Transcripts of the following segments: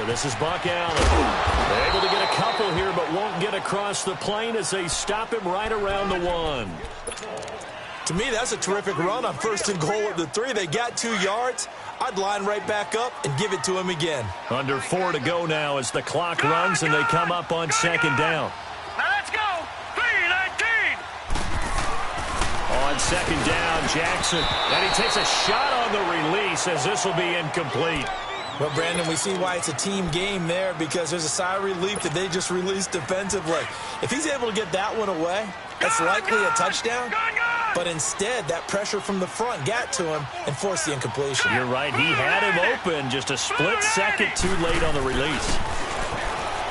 This is Buck Allen. Able to get a couple here, but won't get across the plane as they stop him right around the 1. To me, that's a terrific run on 1st and goal at the 3. They got 2 yards. I'd line right back up and give it to him again. Under 4 to go now as the clock runs and they come up on 2nd down. Now let's go. 3-19. On 2nd down, Jackson. And he takes a shot on the release as this will be incomplete. Well, Brandon, we see why it's a team game there because there's a sigh of relief that they just released defensively. If he's able to get that one away, that's likely a touchdown. But instead, that pressure from the front got to him and forced the incompletion. You're right. He had him open just a split second too late on the release.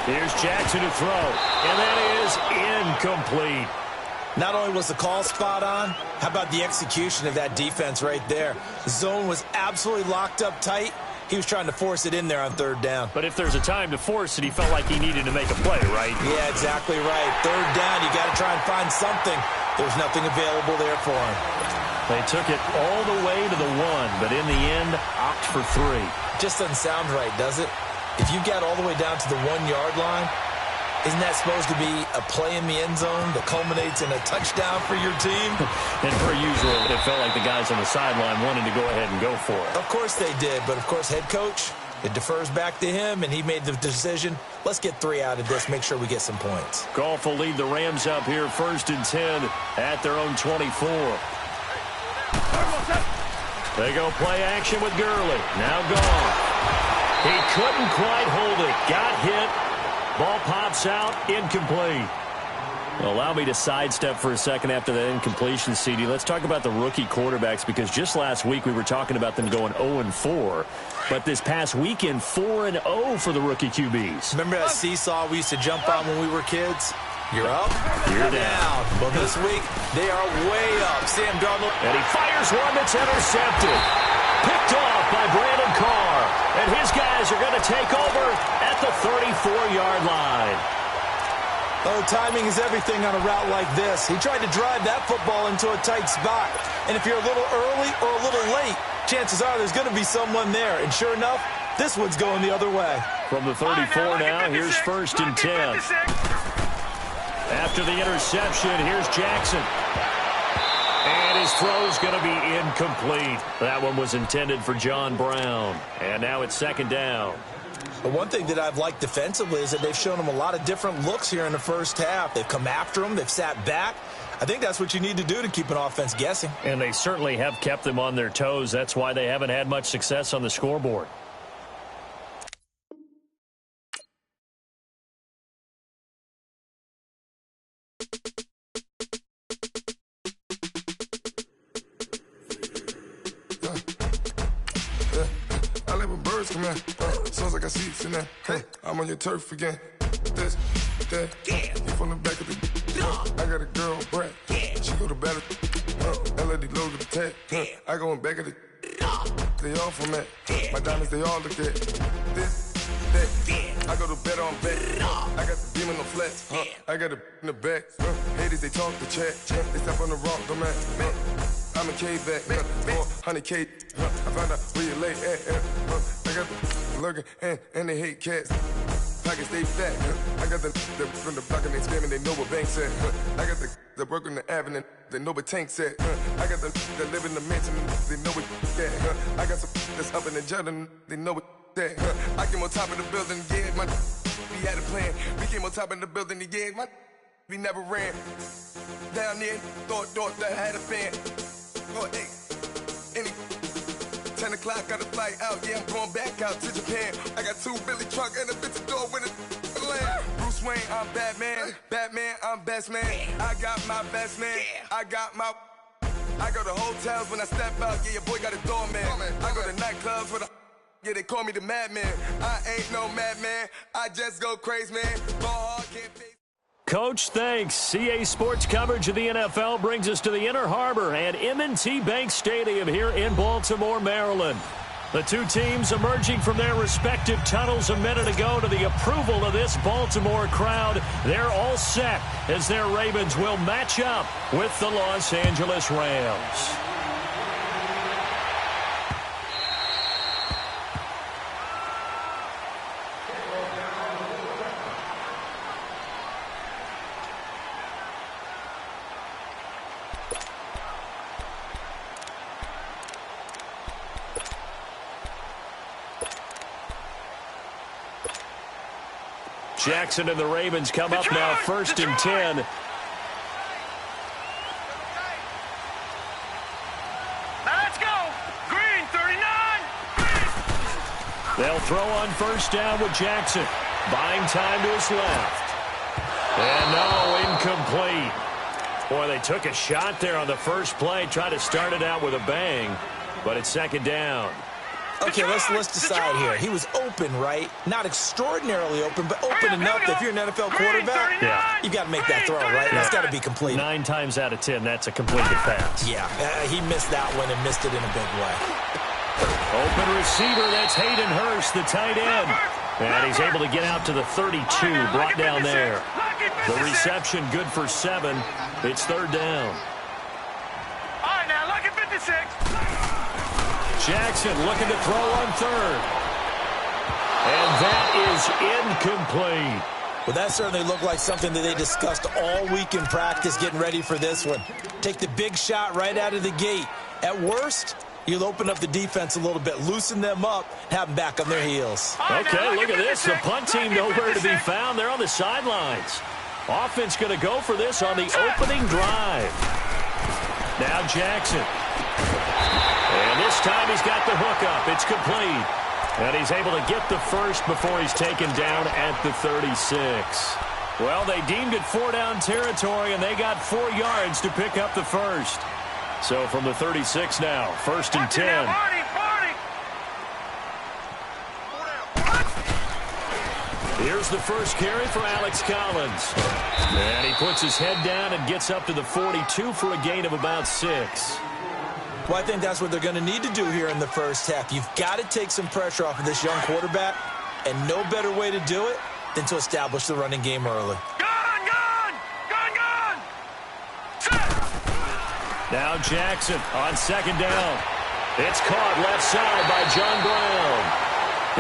Here's Jackson to throw. And that is incomplete. Not only was the call spot on, how about the execution of that defense right there? The zone was absolutely locked up tight. He was trying to force it in there on 3rd down. But if there's a time to force it, he felt like he needed to make a play, right? Yeah, exactly right. 3rd down, you got to try and find something. There's nothing available there for him. They took it all the way to the 1, but in the end, opt for 3. Just doesn't sound right, does it? If you got all the way down to the 1-yard line, isn't that supposed to be a play in the end zone that culminates in a touchdown for your team? And per usual, it felt like the guys on the sideline wanted to go ahead and go for it. Of course they did, but of course head coach, it defers back to him, and he made the decision, let's get 3 out of this, make sure we get some points. Goff will lead the Rams up here 1st and 10 at their own 24. They go play action with Gurley. Now Goff. He couldn't quite hold it. Got hit. Ball pops out, incomplete. Allow me to sidestep for a second after that incompletion, CD. Let's talk about the rookie quarterbacks because just last week we were talking about them going 0-4. But this past weekend, 4-0 for the rookie QBs. Remember that seesaw we used to jump on when we were kids? You're up, you're down. Well, this week, they are way up. Sam Darnold. And he fires one that's intercepted. Picked off by Brandon Carr. And his guys are going to take over at the 34-yard line. Oh, timing is everything on a route like this. He tried to drive that football into a tight spot. And if you're a little early or a little late, chances are there's going to be someone there. And sure enough, this one's going the other way. From the 34 now, here's 1st and 10. After the interception, here's Jackson. And his throw's going to be incomplete. That one was intended for John Brown. And now it's 2nd down. But one thing that I've liked defensively is that they've shown him a lot of different looks here in the first half. They've come after him. They've sat back. I think that's what you need to do to keep an offense guessing. And they certainly have kept them on their toes. That's why they haven't had much success on the scoreboard. Come here, sounds like I see it in there. I'm on your turf again. This, that, you from the back of the. I got a girl, Brad. She go to battle. LED low to the tag. I go in back of the. They all from that. My diamonds, they all look at. This, that. I go to bet on bet. I got the demon on flats. I got it in the back. Haters, they talk the chat. They step on the rock, the man. I'm a K-back, 400K. I found out where you lay at. I got the lurking and they hate cats. Pockets stay fat. I got the from the block and they screaming, they know what banks at. I got the work on the avenue, they know what tanks at. I got the that live in the mansion, they know what that. I got some that's up in the Jordan, they know what that. I came on top of the building, yeah, my we had a plan. We came on top of the building, yeah, my we never ran. Down there, thought that had a fan. Oh, hey, any 10 o'clock, got a flight out. Yeah, I'm going back out to Japan. I got 2 Billy truck and a bitch door with a land. Bruce Wayne, I'm Batman. Batman, I'm best man. I got my best man. I got my. I go to hotels when I step out. Yeah, your boy got a doorman. I go to nightclubs with a. Yeah, they call me the madman. I ain't no madman. I just go crazy, man. Ball hard, can't pay. Coach, thanks. CA Sports coverage of the NFL brings us to the Inner Harbor and M&T Bank Stadium here in Baltimore, Maryland. The two teams emerging from their respective tunnels a minute ago to the approval of this Baltimore crowd. They're all set as their Ravens will match up with the Los Angeles Rams. Jackson and the Ravens come up now 1st and 10. Now let's go. Green, 39. They'll throw on 1st down with Jackson. Buying time to his left. And no, incomplete. Boy, they took a shot there on the first play. Tried to start it out with a bang. But it's 2nd down. Okay, let's decide here. He was open, right? Not extraordinarily open, but open enough that if you're an NFL quarterback, you got to make that throw, right? That's got to be completed. 9 times out of 10, that's a completed pass. Yeah, he missed that one and missed it in a big way. Open receiver, that's Hayden Hurst, the tight end. And he's able to get out to the 32, brought down there. The reception good for 7. It's 3rd down. All right, now look at 56. Jackson looking to throw on 3rd. And that is incomplete. Well, that certainly looked like something that they discussed all week in practice getting ready for this one. Take the big shot right out of the gate. At worst, you'll open up the defense a little bit, loosen them up, have them back on their heels. Okay, look at this. The punt team nowhere to be found. They're on the sidelines. Offense going to go for this on the opening drive. Now Jackson. And this time he's got the hook up. It's complete. And he's able to get the first before he's taken down at the 36. Well, they deemed it 4-down territory, and they got 4 yards to pick up the first. So from the 36 now, 1st and 10. Here's the first carry for Alex Collins. And he puts his head down and gets up to the 42 for a gain of about 6. Well, I think that's what they're going to need to do here in the first half. You've got to take some pressure off of this young quarterback, and no better way to do it than to establish the running game early. Gun! Set! Now Jackson on 2nd down. It's caught left side by John Brown.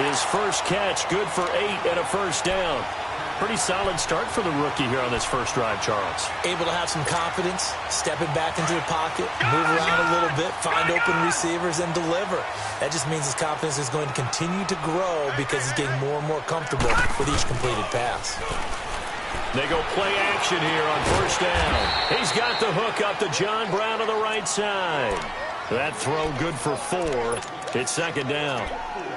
His first catch, good for 8 and a 1st down. Pretty solid start for the rookie here on this first drive, Charles. Able to have some confidence, stepping back into the pocket, move around a little bit, find open receivers, and deliver. That just means his confidence is going to continue to grow because he's getting more and more comfortable with each completed pass. They go play action here on 1st down. He's got the hook up to John Brown on the right side. That throw good for 4. It's 2nd down.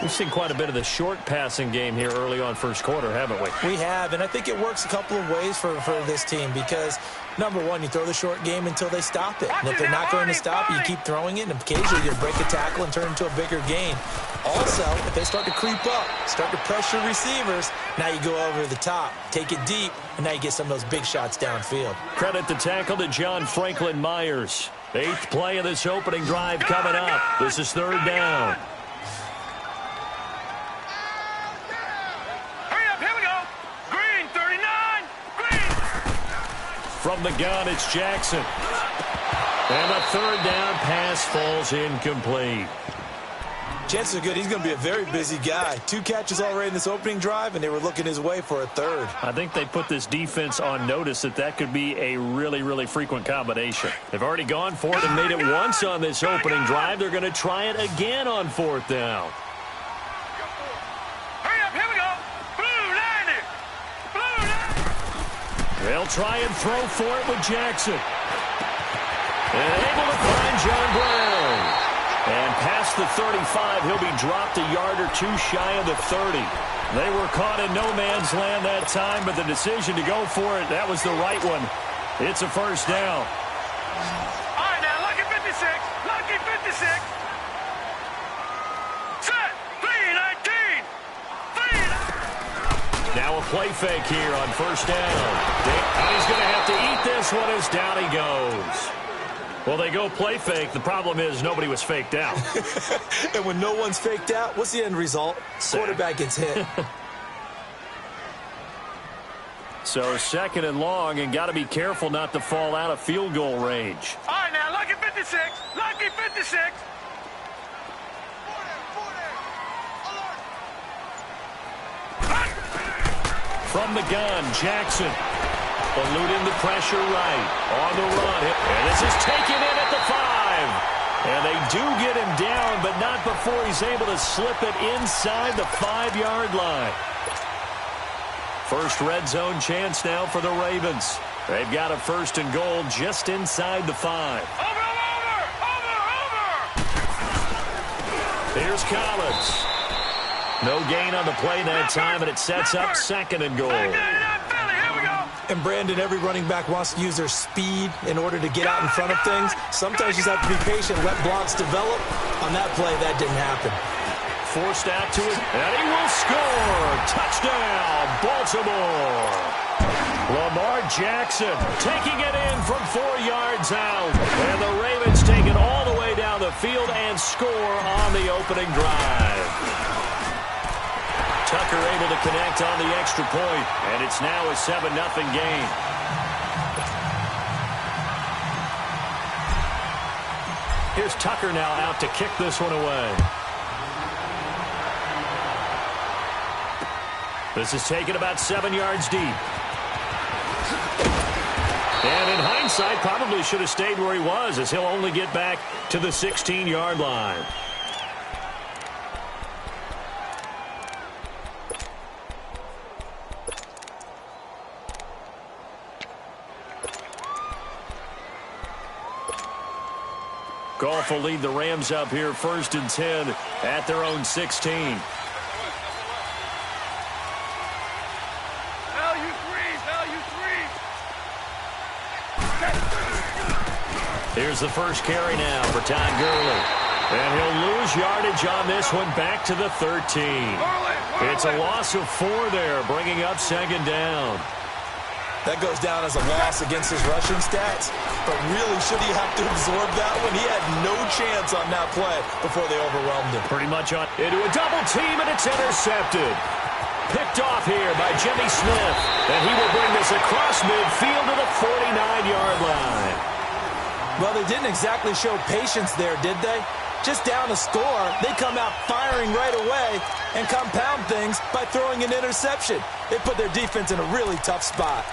We've seen quite a bit of the short passing game here early on first quarter, haven't we? We have, and I think it works a couple of ways for this team because, number one, you throw the short game until they stop it. And if they're not going to stop it, you keep throwing it, and occasionally you break a tackle and turn it into a bigger gain. Also, if they start to creep up, start to pressure receivers, now you go over the top, take it deep, and now you get some of those big shots downfield. Credit the tackle to John Franklin Myers. 8th play of this opening drive coming up. This is 3rd down. From the gun, it's Jackson. And a 3rd down pass falls incomplete. Chances are good he's going to be a very busy guy. 2 catches already in this opening drive, and they were looking his way for a 3rd. I think they put this defense on notice that could be a really, really frequent combination. They've already gone for it and made it once on this opening drive. They're going to try it again on 4th down. They'll try and throw for it with Jackson. And able to find John Brown. And past the 35, he'll be dropped a yard or 2 shy of the 30. They were caught in no man's land that time, but the decision to go for it, that was the right one. It's a 1st down. All right, now, lucky 56. Lucky 56. Set. 3-19. Now a play fake here on 1st down. And he's going to have to eat this one as down he goes. Well, they go play fake. The problem is nobody was faked out. And when no one's faked out, what's the end result? Quarterback gets hit. So 2nd and long, and got to be careful not to fall out of field goal range. All right, now, lucky 56. Lucky 56. From the gun, Jackson eluding the pressure right on the run. And this is taken in at the 5. And they do get him down, but not before he's able to slip it inside the 5-yard line. First red zone chance now for the Ravens. They've got a 1st and goal just inside the 5. Over! Here's Collins. No gain on the play that time, and it sets up 2nd and goal. And Brandon, every running back wants to use their speed in order to get out in front of things. Sometimes you just have to be patient, let blocks develop. On that play, that didn't happen. Forced out to it, and he will score. Touchdown, Baltimore. Lamar Jackson taking it in from 4 yards out. And the Ravens take it all the way down the field and score on the opening drive. Tucker able to connect on the extra point, and it's now a 7-0 game. Here's Tucker now out to kick this one away. This is taken about 7 yards deep. And in hindsight, probably should have stayed where he was, as he'll only get back to the 16-yard line. Goff will lead the Rams up here 1st and 10 at their own 16. Here's the first carry now for Todd Gurley. And he'll lose yardage on this one back to the 13. It's a loss of 4 there, bringing up 2nd down. That goes down as a loss against his rushing stats. But really, should he have to absorb that one? He had no chance on that play before they overwhelmed him. Pretty much on into a double team, and it's intercepted. Picked off here by Jimmy Smith. And he will bring this across midfield to the 49-yard line. Well, they didn't exactly show patience there, did they? Just down a score, they come out firing right away and compound things by throwing an interception. It put their defense in a really tough spot.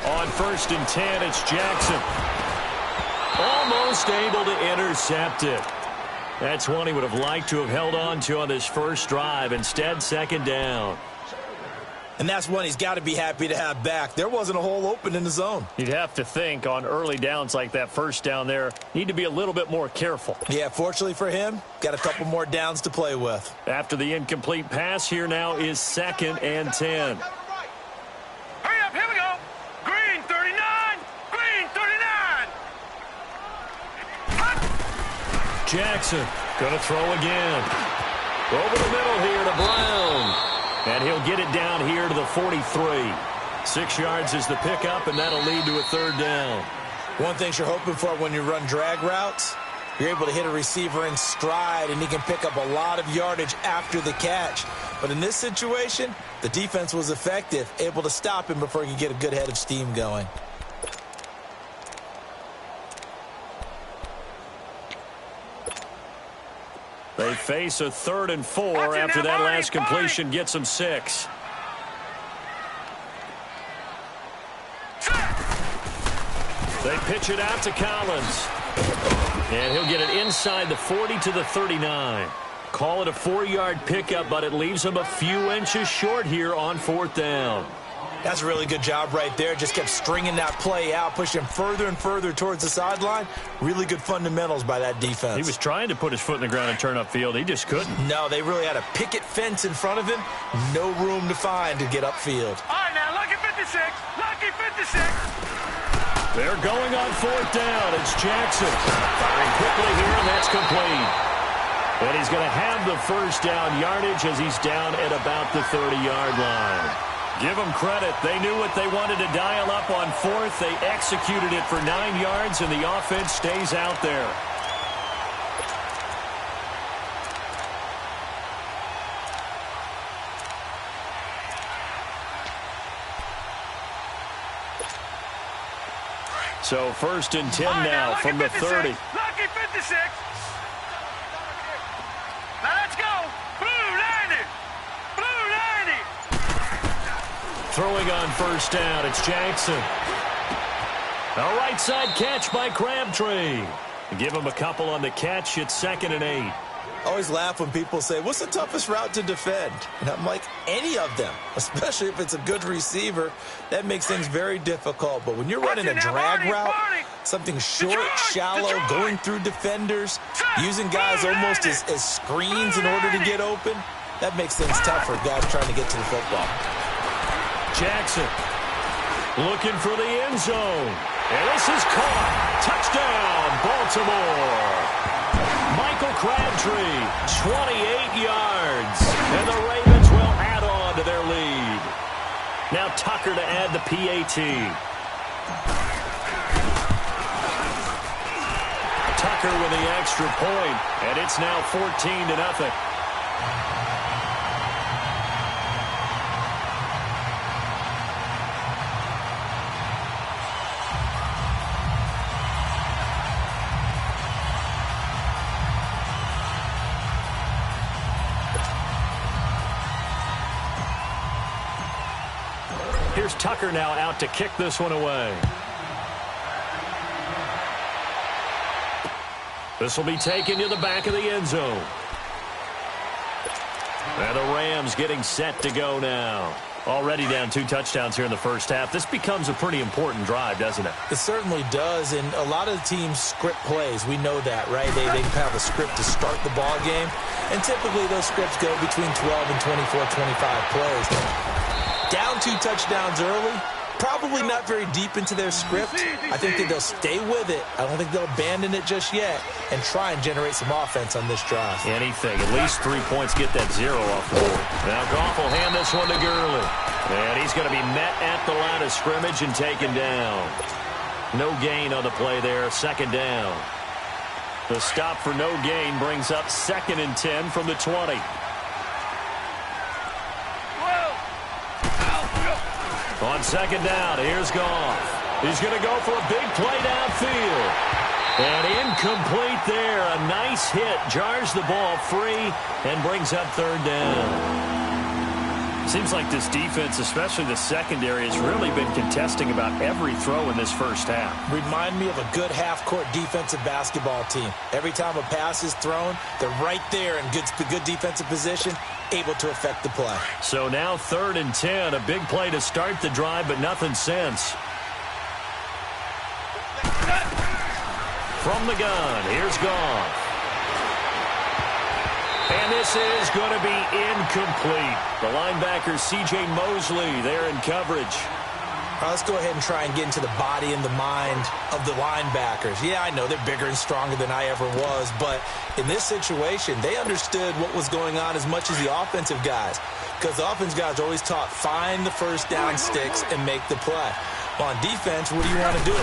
On 1st and 10, it's Jackson. Almost able to intercept it. That's one he would have liked to have held on to on this first drive. Instead, 2nd down. And that's one he's got to be happy to have back. There wasn't a hole open in the zone. You'd have to think on early downs like that first down there, need to be a little bit more careful. Yeah, fortunately for him, got a couple more downs to play with. After the incomplete pass, here now is 2nd and 10. Hurry up, here we go. Green 39, green 39. Hot. Jackson gonna throw again. Over the middle here to Brown. And he'll get it down here to the 43. 6 yards is the pickup, and that'll lead to a 3rd down. One thing you're hoping for when you run drag routes, you're able to hit a receiver in stride, and he can pick up a lot of yardage after the catch. But in this situation, the defense was effective, able to stop him before he could get a good head of steam going. They face a 3rd and 4 after that last completion gets them 6. They pitch it out to Collins. And he'll get it inside the 40 to the 39. Call it a 4-yard pickup, but it leaves him a few inches short here on 4th down. That's a really good job right there. Just kept stringing that play out, pushing him further and further towards the sideline. Really good fundamentals by that defense. He was trying to put his foot in the ground and turn upfield. He just couldn't. No, they really had a picket fence in front of him. No room to find to get upfield. All right, now, lucky 56. Lucky 56. They're going on 4th down. It's Jackson. Firing quickly here, and that's complete. And he's going to have the 1st down yardage as he's down at about the 30-yard line. Give them credit. They knew what they wanted to dial up on 4th. They executed it for 9 yards, and the offense stays out there. So 1st and 10 now from the 30. Lucky 56. Throwing on first down, it's Jackson. A right side catch by Crabtree. Give him a couple on the catch. It's 2nd and 8. I always laugh when people say, what's the toughest route to defend? And I'm like, any of them, especially if it's a good receiver. That makes things very difficult. But when you're running a drag route, something short, shallow, going through defenders, using guys almost as screens in order to get open, that makes things tough for guys trying to get to the football. Jackson looking for the end zone. And this is caught. Touchdown, Baltimore. Michael Crabtree, 28 yards. And the Ravens will add on to their lead. Now Tucker to add the PAT. Tucker with the extra point, and it's now 14-0. Here's Tucker now out to kick this one away. This will be taken to the back of the end zone. And the Rams getting set to go now. Already down 2 touchdowns here in the first half. This becomes a pretty important drive, doesn't it? It certainly does, and a lot of the teams script plays. We know that, right? They have a script to start the ball game, and typically those scripts go between 12 and 24, 25 plays. Down 2 touchdowns early, probably not very deep into their script. I think that they'll stay with it. I don't think they'll abandon it just yet and try and generate some offense on this drive. Anything. At least 3 points. Get that 0 off the board. Now Goff will hand this one to Gurley. And he's going to be met at the line of scrimmage and taken down. No gain on the play there. 2nd down. The stop for no gain brings up 2nd and 10 from the 20. On 2nd down, here's Goff. He's going to go for a big play downfield. And incomplete there. A nice hit. Jars the ball free and brings up 3rd down. Seems like this defense, especially the secondary, has really been contesting about every throw in this first half. Remind me of a good half-court defensive basketball team. Every time a pass is thrown, they're right there in good defensive position, able to affect the play. So now 3rd and 10, a big play to start the drive, but nothing since. From the gun, here's Goff. And this is going to be incomplete. The linebacker, C.J. Mosley, there in coverage. All right, let's go ahead and try and get into the body and the mind of the linebackers. Yeah, I know they're bigger and stronger than I ever was, but in this situation, they understood what was going on as much as the offensive guys, because the offensive guys are always taught, find the first down sticks and make the play. On defense, what do you want to do?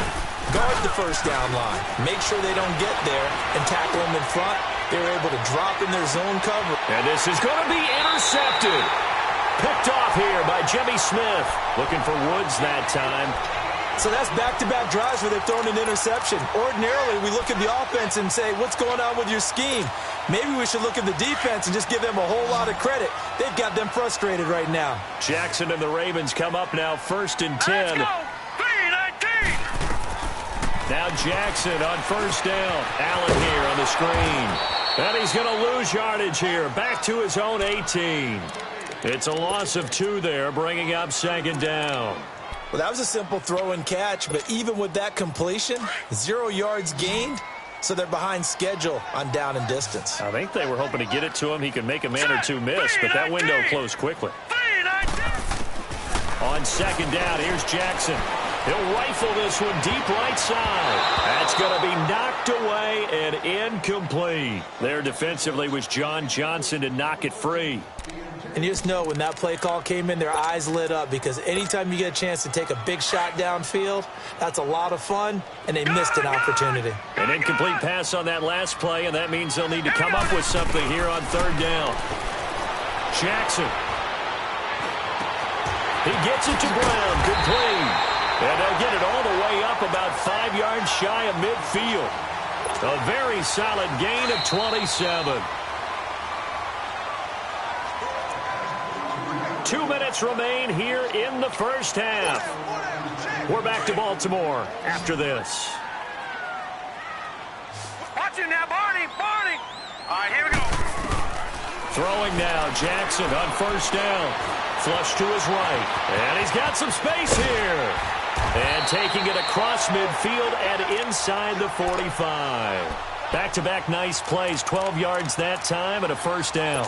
Guard the first down line. Make sure they don't get there and tackle them in front. They were able to drop in their zone cover. And this is going to be intercepted. Picked off here by Jimmy Smith. Looking for Woods that time. So that's back-to-back drives where they've thrown an interception. Ordinarily, we look at the offense and say, what's going on with your scheme? Maybe we should look at the defense and just give them a whole lot of credit. They've got them frustrated right now. Jackson and the Ravens come up now 1st and 10. Let's go. 3-19. Now Jackson on 1st down. Allen here on the screen. And he's going to lose yardage here. Back to his own 18. It's a loss of 2 there, bringing up 2nd down. Well, that was a simple throw and catch, but even with that completion, 0 yards gained, so they're behind schedule on down and distance. I think they were hoping to get it to him. He could make a man or 2 miss, but that window closed quickly. 3-19. On 2nd down, here's Jackson. He'll rifle this one deep right side. That's going to be knocked away and incomplete. There defensively was John Johnson to knock it free. And you just know when that play call came in, their eyes lit up, because anytime you get a chance to take a big shot downfield, that's a lot of fun, and they missed an opportunity. An incomplete pass on that last play, and that means they'll need to come up with something here on 3rd down. Jackson. He gets it to Brown, complete. And they'll get it all the way up about 5 yards shy of midfield. A very solid gain of 27. 2 minutes remain here in the first half. We're back to Baltimore after this. Watch it now, Barney. Barney. All right, here we go. Throwing now, Jackson on first down. Flush to his right. And he's got some space here. And taking it across midfield and inside the 45. Back-to-back nice plays, 12 yards that time and a first down.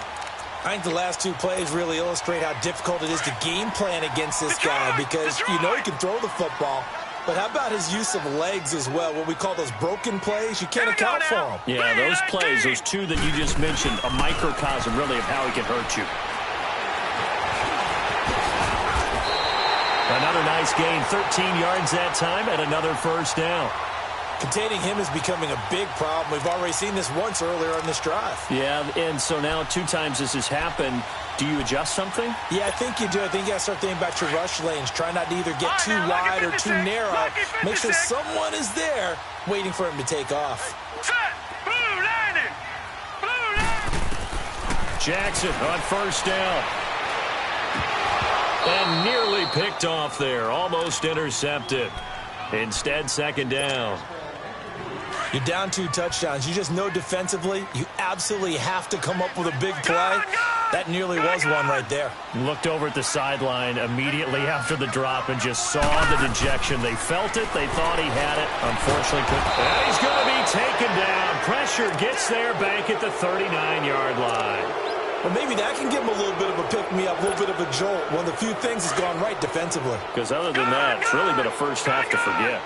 I think the last two plays really illustrate how difficult it is to game plan against this guy because you know he can throw the football. But how about his use of legs as well? What we call those broken plays, you can't account for them. Yeah, those plays, those two that you just mentioned, a microcosm really of how he can hurt you. Another nice gain, 13 yards that time and another first down. Containing him is becoming a big problem. We've already seen this once earlier in this drive. Yeah, and so now 2 times this has happened. Do you adjust something? Yeah, I think you do. I think you got to start thinking about your rush lanes. Try not to either get too wide or too narrow. Make sure someone is there waiting for him to take off. Set. Blue landing. Blue landing. Jackson on first down. And nearly picked off there. Almost intercepted. Instead, second down. You're down 2 touchdowns. You just know defensively you absolutely have to come up with a big play. That nearly was one right there. Looked over at the sideline immediately after the drop and just saw the dejection. They felt it. They thought he had it. Unfortunately, couldn't. And he's going to be taken down. Pressure gets there back at the 39-yard line. Well, maybe that can give him a little bit of a pick-me-up, a little bit of a jolt. One of the few things has gone right defensively. Because other than that, it's really been a first half to forget.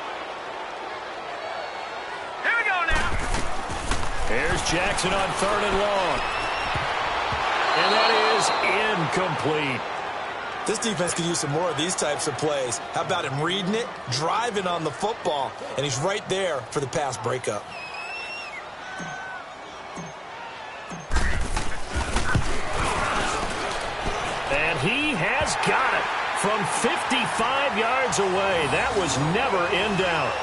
Here we go now. Here's Jackson on third and long. And that is incomplete. This defense could use some more of these types of plays. How about him reading it, driving on the football, and he's right there for the pass breakup. And he has got it from 55 yards away. That was never in doubt.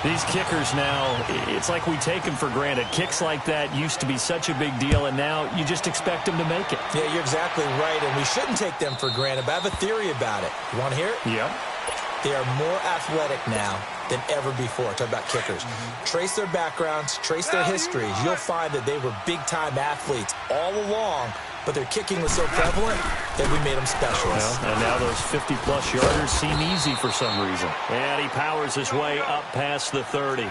These kickers now, it's like we take them for granted. Kicks like that used to be such a big deal, and now you just expect them to make it. Yeah, you're exactly right, and we shouldn't take them for granted, but I have a theory about it. You want to hear it? Yep. They are more athletic now than ever before. Talk about kickers. Trace their backgrounds, trace their histories. You'll find that they were big-time athletes all along, but their kicking was so prevalent that we made them specialists. Well, and now those 50-plus yarders seem easy for some reason. And he powers his way up past the 30.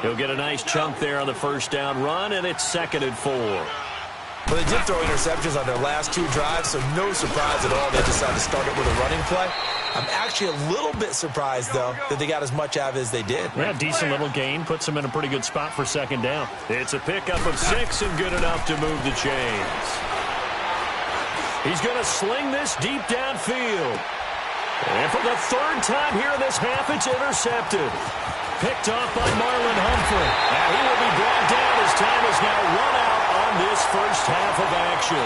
He'll get a nice chunk there on the first down run, and it's 2nd and 4. Well, they did throw interceptions on their last 2 drives, so no surprise at all they decided to start it with a running play. I'm actually a little bit surprised, though, that they got as much out of it as they did. Yeah, decent little gain. Puts them in a pretty good spot for second down. It's a pickup of 6 and good enough to move the chains. He's going to sling this deep downfield. And for the 3rd time here in this half, it's intercepted. Picked off by Marlon Humphrey. And he will be brought down as time is now run out on this first half of action.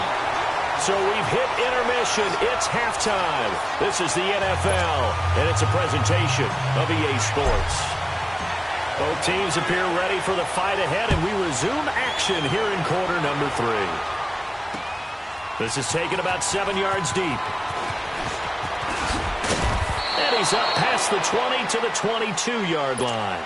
So we've hit intermission. It's halftime. This is the NFL, and it's a presentation of EA Sports. Both teams appear ready for the fight ahead, and we resume action here in quarter number 3. This is taken about 7 yards deep. And he's up past the 20 to the 22-yard line.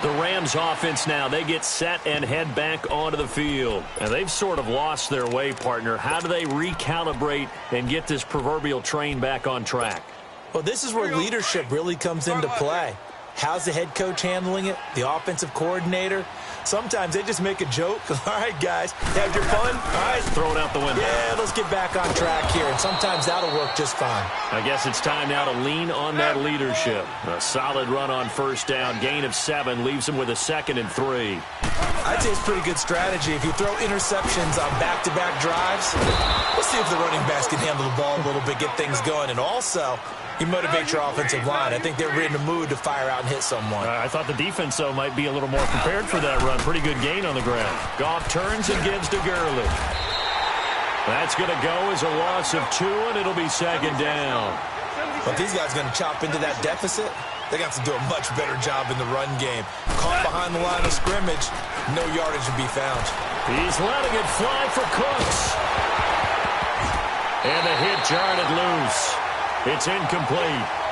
The Rams offense now, they get set and head back onto the field. And they've sort of lost their way, partner. How do they recalibrate and get this proverbial train back on track? Well, this is where leadership really comes into play. How's the head coach handling it? The offensive coordinator? Sometimes they just make a joke. All right, guys, had your fun? All right. Throw it out the window. Yeah, let's get back on track here. And sometimes that'll work just fine. I guess it's time now to lean on that leadership. A solid run on first down. Gain of 7 leaves him with a 2nd and 3. I'd say it's pretty good strategy. If you throw interceptions on back-to-back drives, let's see if the running backs can handle the ball a little bit, get things going. And also, you motivate your offensive line. I think they're in the mood to fire out and hit someone. I thought the defense, though, might be a little more prepared for that run. Pretty good gain on the ground. Goff turns and gives to Gurley. That's going to go as a loss of 2, and it'll be 2nd down. But these guys are going to chop into that deficit. They're going to have to do a much better job in the run game. Caught behind the line of scrimmage, no yardage to be found. He's letting it fly for Cooks. And the hit jarred it loose. It's incomplete.